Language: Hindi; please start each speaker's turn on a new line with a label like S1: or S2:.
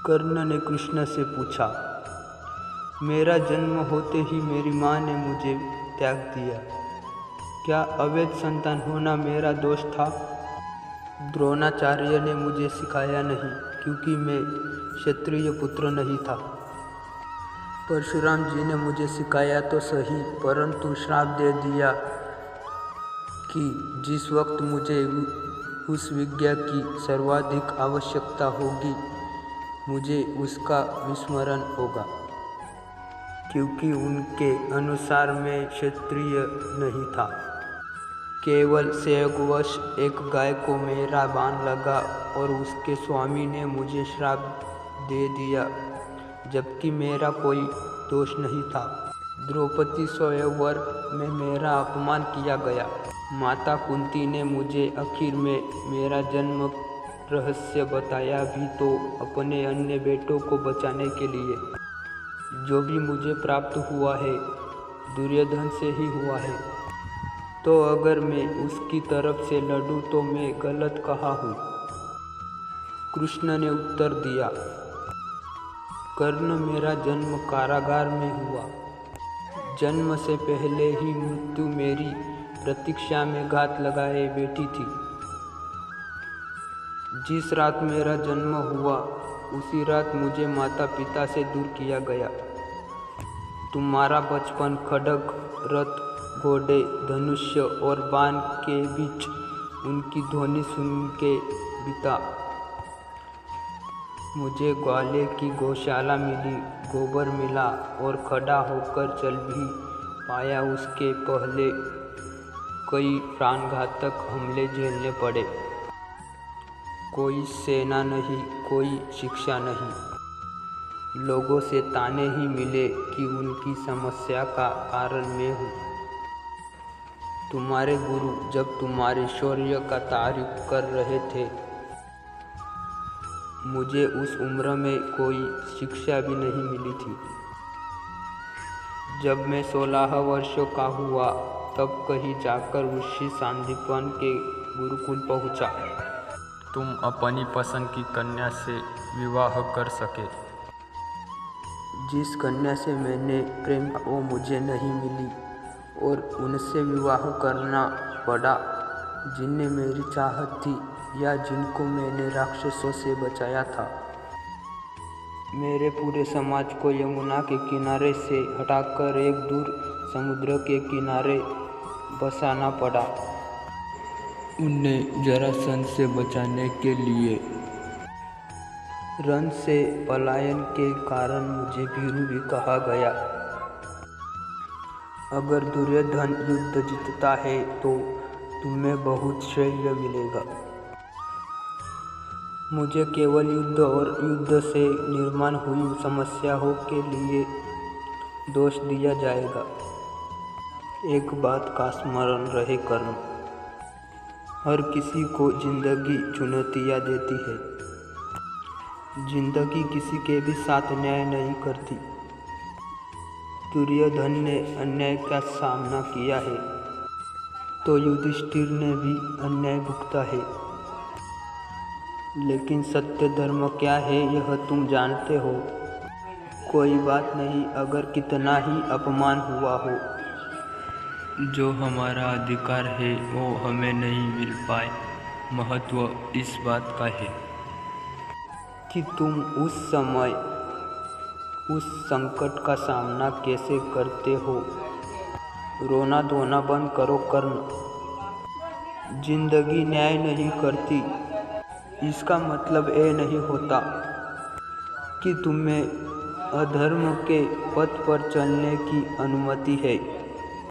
S1: कर्ण ने कृष्ण से पूछा, मेरा जन्म होते ही मेरी माँ ने मुझे त्याग दिया, क्या अवैध संतान होना मेरा दोष था? द्रोणाचार्य ने मुझे सिखाया नहीं, क्योंकि मैं क्षत्रिय पुत्र नहीं था। परशुराम जी ने मुझे सिखाया तो सही, परंतु श्राप दे दिया कि जिस वक्त मुझे उस विद्या की सर्वाधिक आवश्यकता होगी, मुझे उसका विस्मरण होगा, क्योंकि उनके अनुसार मैं क्षत्रिय नहीं था। केवल संयोगवश एक गाय को मेरा बाण लगा और उसके स्वामी ने मुझे श्राप दे दिया, जबकि मेरा कोई दोष नहीं था। द्रौपदी स्वयंवर में मेरा अपमान किया गया। माता कुंती ने मुझे आखिर में मेरा जन्म रहस्य बताया भी तो अपने अन्य बेटों को बचाने के लिए। जो भी मुझे प्राप्त हुआ है दुर्योधन से ही हुआ है, तो अगर मैं उसकी तरफ से लड़ूं तो मैं गलत कहाँ हूँ? कृष्ण ने उत्तर दिया, कर्ण, मेरा जन्म कारागार में हुआ। जन्म से पहले ही मृत्यु मेरी प्रतीक्षा में घात लगाए बैठी थी। जिस रात मेरा जन्म हुआ उसी रात मुझे माता पिता से दूर किया गया। तुम्हारा बचपन खड्ग, रथ, घोड़े, धनुष्य और बाण के बीच उनकी ध्वनि सुन के बीता। मुझे ग्वाले की गौशाला मिली, गोबर मिला और खड़ा होकर चल भी पाया। उसके पहले कई प्राणघातक हमले झेलने पड़े। कोई सेना नहीं, कोई शिक्षा नहीं। लोगों से ताने ही मिले कि उनकी समस्या का कारण मैं हूँ। तुम्हारे गुरु जब तुम्हारे शौर्य का तारीफ कर रहे थे, मुझे उस उम्र में कोई शिक्षा भी नहीं मिली थी। जब मैं 16 वर्षों का हुआ तब कहीं जाकर ऋषि सांदीपन के गुरुकुल पहुँचा।
S2: तुम अपनी पसंद की कन्या से विवाह कर सके।
S1: जिस कन्या से मैंने प्रेम वो मुझे नहीं मिली और उनसे विवाह करना पड़ा जिन्हें मेरी चाहत थी या जिनको मैंने राक्षसों से बचाया था। मेरे पूरे समाज को यमुना के किनारे से हटाकर एक दूर समुद्र के किनारे बसाना पड़ा। उन्हें जरासंध से बचाने के लिए रण से पलायन के कारण मुझे भीरू भी कहा गया। अगर दुर्योधन युद्ध जीतता है तो तुम्हें बहुत श्रेय मिलेगा। मुझे केवल युद्ध और युद्ध से निर्माण हुई समस्याओं के लिए दोष दिया जाएगा। एक बात का स्मरण रहे कर्ण, हर किसी को जिंदगी चुनौतियाँ देती है। जिंदगी किसी के भी साथ न्याय नहीं करती। दुर्योधन ने अन्याय का सामना किया है तो युधिष्ठिर ने भी अन्याय भुगता है। लेकिन सत्य धर्म क्या है यह तुम जानते हो। कोई बात नहीं अगर कितना ही अपमान हुआ हो।
S2: जो हमारा अधिकार है वो हमें नहीं मिल पाए, महत्व इस बात का है
S1: कि तुम उस समय उस संकट का सामना कैसे करते हो। रोना धोना बंद करो कर्ण। जिंदगी न्याय नहीं करती, इसका मतलब ये नहीं होता कि तुम्हें अधर्म के पथ पर चलने की अनुमति है।